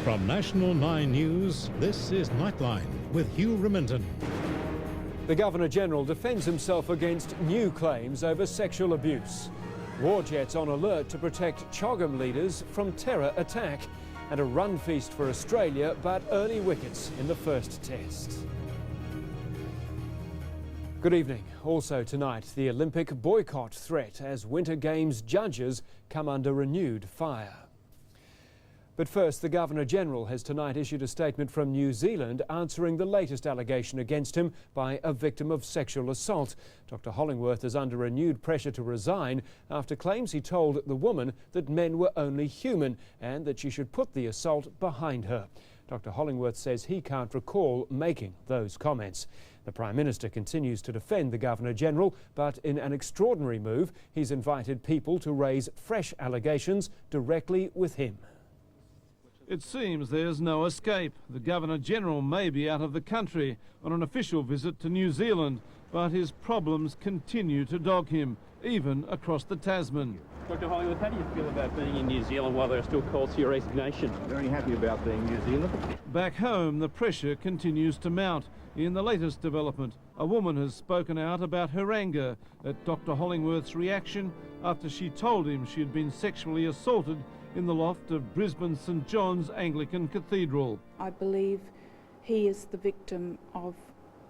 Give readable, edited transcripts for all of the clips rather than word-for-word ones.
From National 9 News, this is Nightline with Hugh Remington. The Governor-General defends himself against new claims over sexual abuse. War jets on alert to protect CHOGM leaders from terror attack. And a run feast for Australia, but early wickets in the first test. Good evening. Also tonight, the Olympic boycott threat as Winter Games judges come under renewed fire. But first, the Governor-General has tonight issued a statement from New Zealand answering the latest allegation against him by a victim of sexual assault. Dr Hollingworth is under renewed pressure to resign after claims he told the woman that men were only human and that she should put the assault behind her. Dr Hollingworth says he can't recall making those comments. The Prime Minister continues to defend the Governor-General, but in an extraordinary move, he's invited people to raise fresh allegations directly with him. It seems there's no escape. The Governor-General may be out of the country on an official visit to New Zealand, but his problems continue to dog him, even across the Tasman. Dr Hollingworth, how do you feel about being in New Zealand while there are still calls for your resignation? Very happy about being in New Zealand. Back home, the pressure continues to mount. In the latest development, a woman has spoken out about her anger at Dr Hollingworth's reaction after she told him she had been sexually assaulted in the loft of Brisbane St John's Anglican Cathedral. I believe he is the victim of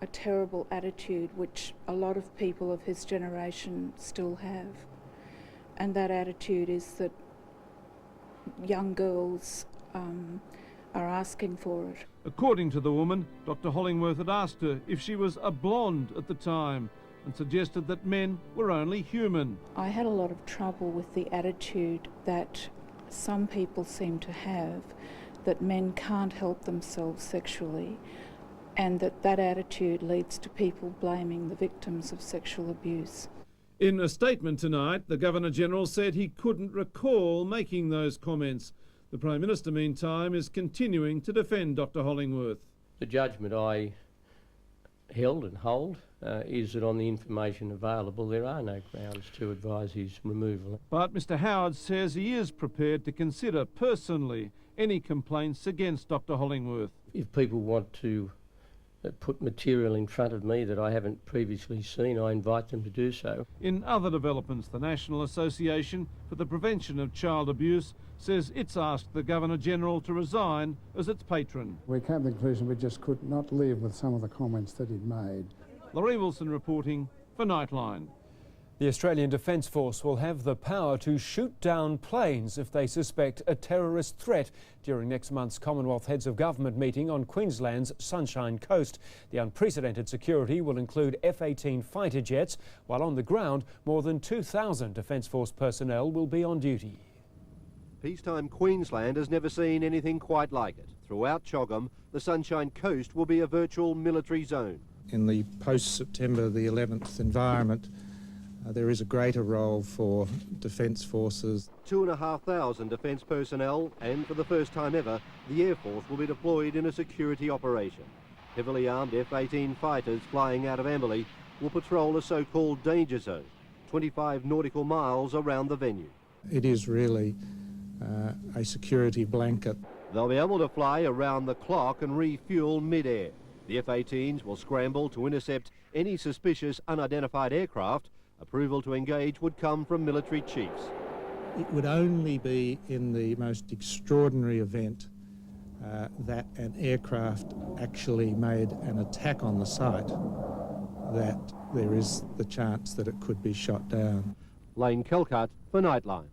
a terrible attitude which a lot of people of his generation still have. And that attitude is that young girls are asking for it. According to the woman, Dr Hollingworth had asked her if she was a blonde at the time and suggested that men were only human. I had a lot of trouble with the attitude that some people seem to have, that men can't help themselves sexually, and that attitude leads to people blaming the victims of sexual abuse. In a statement tonight, the Governor-General said he couldn't recall making those comments. The Prime Minister, meantime, is continuing to defend Dr Hollingworth. The judgment I held and hold is that on the information available there are no grounds to advise his removal. But Mr Howard says he is prepared to consider personally any complaints against Dr Hollingworth. If people want to put material in front of me that I haven't previously seen, I invite them to do so. In other developments, the National Association for the Prevention of Child Abuse says it's asked the Governor-General to resign as its patron. We came to the conclusion we just could not live with some of the comments that he'd made. Laurie Wilson reporting for Nightline. The Australian Defence Force will have the power to shoot down planes if they suspect a terrorist threat during next month's Commonwealth Heads of Government meeting on Queensland's Sunshine Coast. The unprecedented security will include F-18 fighter jets, while on the ground more than 2,000 Defence Force personnel will be on duty. Peacetime Queensland has never seen anything quite like it. Throughout CHOGM, the Sunshine Coast will be a virtual military zone. In the post-September the 11th environment, there is a greater role for Defence Forces. 2,500 defence personnel, and for the first time ever, the Air Force will be deployed in a security operation. Heavily armed F-18 fighters flying out of Amberley will patrol a so-called danger zone, 25 nautical miles around the venue. It is really a security blanket. They'll be able to fly around the clock and refuel mid-air. The F-18s will scramble to intercept any suspicious unidentified aircraft. Approval to engage would come from military chiefs. It would only be in the most extraordinary event that an aircraft actually made an attack on the site that there is the chance that it could be shot down. Lane Kelcutt for Nightline.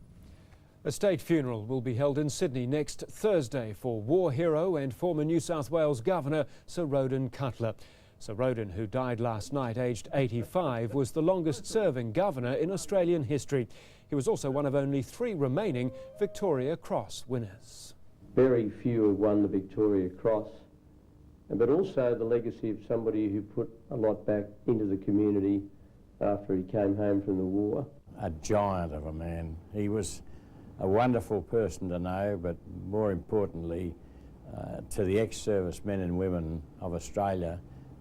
A state funeral will be held in Sydney next Thursday for war hero and former New South Wales Governor Sir Roden Cutler. Sir Roden, who died last night aged 85, was the longest-serving governor in Australian history. He was also one of only 3 remaining Victoria Cross winners. Very few have won the Victoria Cross, but also the legacy of somebody who put a lot back into the community after he came home from the war. A giant of a man. He was a wonderful person to know, but more importantly, to the ex-servicemen and women of Australia,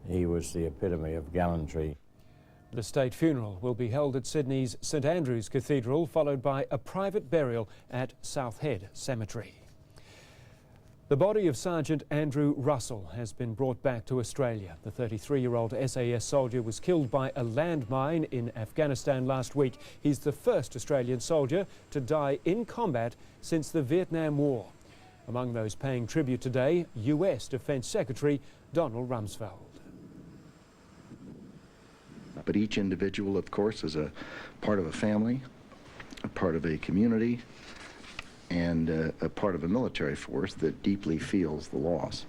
he was the epitome of gallantry. The state funeral will be held at Sydney's St Andrew's Cathedral, followed by a private burial at South Head Cemetery. The body of Sergeant Andrew Russell has been brought back to Australia. The 33-year-old SAS soldier was killed by a landmine in Afghanistan last week. He's the first Australian soldier to die in combat since the Vietnam War. Among those paying tribute today, US Defence Secretary Donald Rumsfeld. But each individual, of course, is a part of a family, a part of a community, and a part of a military force that deeply feels the loss.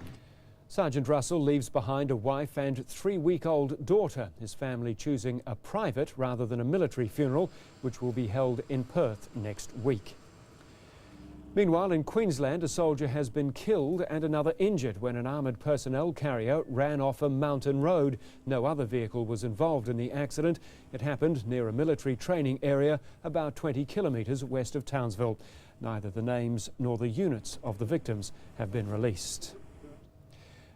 Sergeant Russell leaves behind a wife and 3-week-old daughter, his family choosing a private rather than a military funeral, which will be held in Perth next week. Meanwhile, in Queensland, a soldier has been killed and another injured when an armoured personnel carrier ran off a mountain road. No other vehicle was involved in the accident. It happened near a military training area about 20 kilometres west of Townsville. Neither the names nor the units of the victims have been released.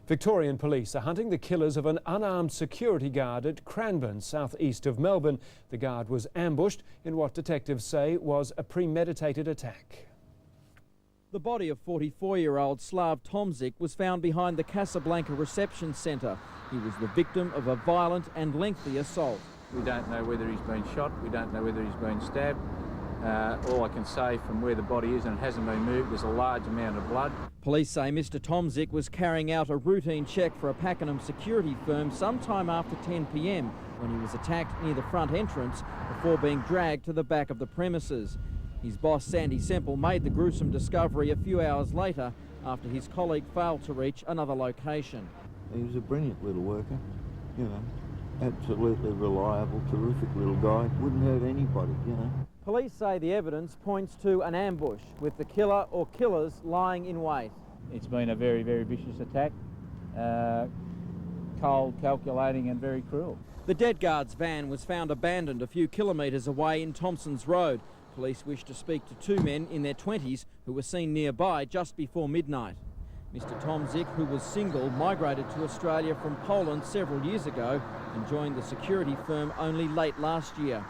Victorian police are hunting the killers of an unarmed security guard at Cranbourne, southeast of Melbourne. The guard was ambushed in what detectives say was a premeditated attack. The body of 44-year-old Slav Tomzik was found behind the Casablanca reception centre. He was the victim of a violent and lengthy assault. We don't know whether he's been shot, we don't know whether he's been stabbed. All I can say from where the body is, and it hasn't been moved, there's a large amount of blood. Police say Mr Tomzik was carrying out a routine check for a Pakenham security firm sometime after 10 p.m. when he was attacked near the front entrance before being dragged to the back of the premises. His boss, Sandy Semple, made the gruesome discovery a few hours later after his colleague failed to reach another location. He was a brilliant little worker, you know, absolutely reliable, terrific little guy, wouldn't hurt anybody, you know. Police say the evidence points to an ambush with the killer or killers lying in wait. It's been a very, very vicious attack, cold, calculating and very cruel. The dead guard's van was found abandoned a few kilometres away in Thompson's Road. Police wish to speak to 2 men in their 20s who were seen nearby just before midnight. Mr Tomzik, who was single, migrated to Australia from Poland several years ago and joined the security firm only late last year.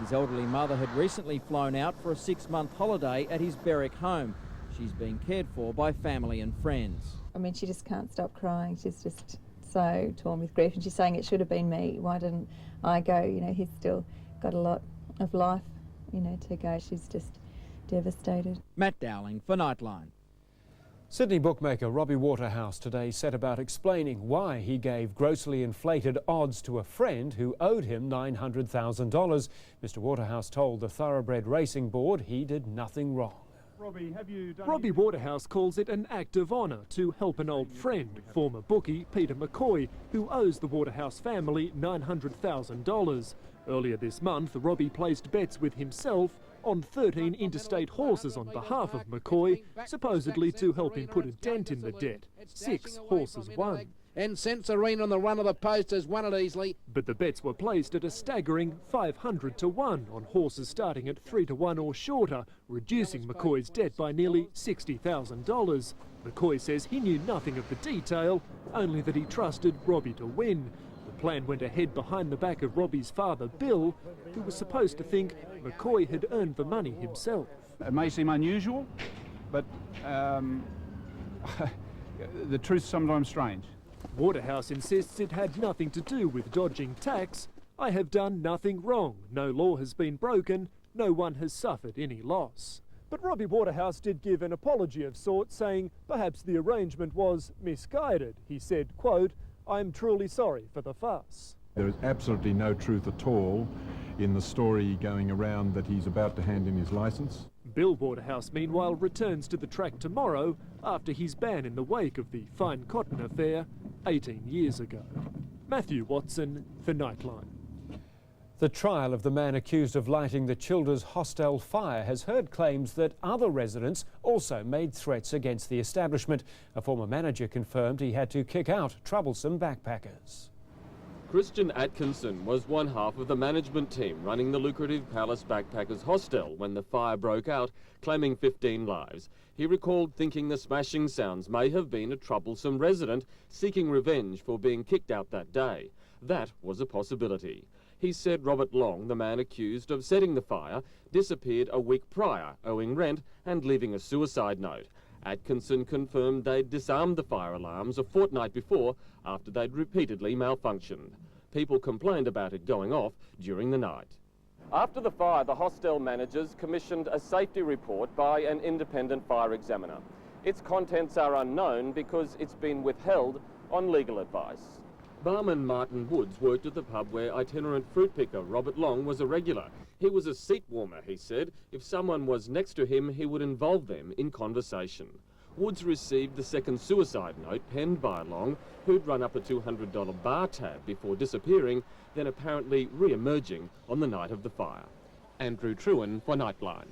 His elderly mother had recently flown out for a 6-month holiday at his Berwick home. She's being cared for by family and friends. I mean, she just can't stop crying. She's just so torn with grief, and she's saying it should have been me. Why didn't I go? You know, he's still got a lot of life, you know, to go. She's just devastated. Matt Dowling for Nightline. Sydney bookmaker Robbie Waterhouse today set about explaining why he gave grossly inflated odds to a friend who owed him $900,000. Mr Waterhouse told the Thoroughbred Racing Board he did nothing wrong. Robbie Waterhouse calls it an act of honour to help an old friend, former bookie Peter McCoy, who owes the Waterhouse family $900,000. Earlier this month, Robbie placed bets with himself on 13 interstate horses on behalf of McCoy, supposedly to help him put a dent in the debt. 6 horses won. And Sensorine on the run of the post has won it easily. But the bets were placed at a staggering 500 to 1 on horses starting at 3 to 1 or shorter, reducing McCoy's debt by nearly $60,000. McCoy says he knew nothing of the detail, only that he trusted Robbie to win. The plan went ahead behind the back of Robbie's father, Bill, who was supposed to think McCoy had earned the money himself. It may seem unusual, but the truth's sometimes strange. Waterhouse insists it had nothing to do with dodging tax. I have done nothing wrong. No law has been broken. No one has suffered any loss. But Robbie Waterhouse did give an apology of sorts, saying perhaps the arrangement was misguided. He said, quote, "I'm truly sorry for the fuss." There is absolutely no truth at all in the story going around that he's about to hand in his licence. Bill Waterhouse, meanwhile, returns to the track tomorrow after his ban in the wake of the Fine Cotton affair 18 years ago. Matthew Watson for Nightline. The trial of the man accused of lighting the Childers hostel fire has heard claims that other residents also made threats against the establishment. A former manager confirmed he had to kick out Troublesome Backpackers. Christian Atkinson was one half of the management team running the lucrative Palace Backpackers hostel when the fire broke out, claiming 15 lives. He recalled thinking the smashing sounds may have been a troublesome resident seeking revenge for being kicked out that day. That was a possibility. He said Robert Long, the man accused of setting the fire, disappeared a week prior, owing rent and leaving a suicide note. Atkinson confirmed they'd disarmed the fire alarms a fortnight before after they'd repeatedly malfunctioned. People complained about it going off during the night. After the fire, the hostel managers commissioned a safety report by an independent fire examiner. Its contents are unknown because it's been withheld on legal advice. Barman Martin Woods worked at the pub where itinerant fruit picker Robert Long was a regular. He was a seat warmer, he said. If someone was next to him, he would involve them in conversation. Woods received the second suicide note penned by Long, who'd run up a $200 bar tab before disappearing, then apparently re-emerging on the night of the fire. Andrew Trewin for Nightline.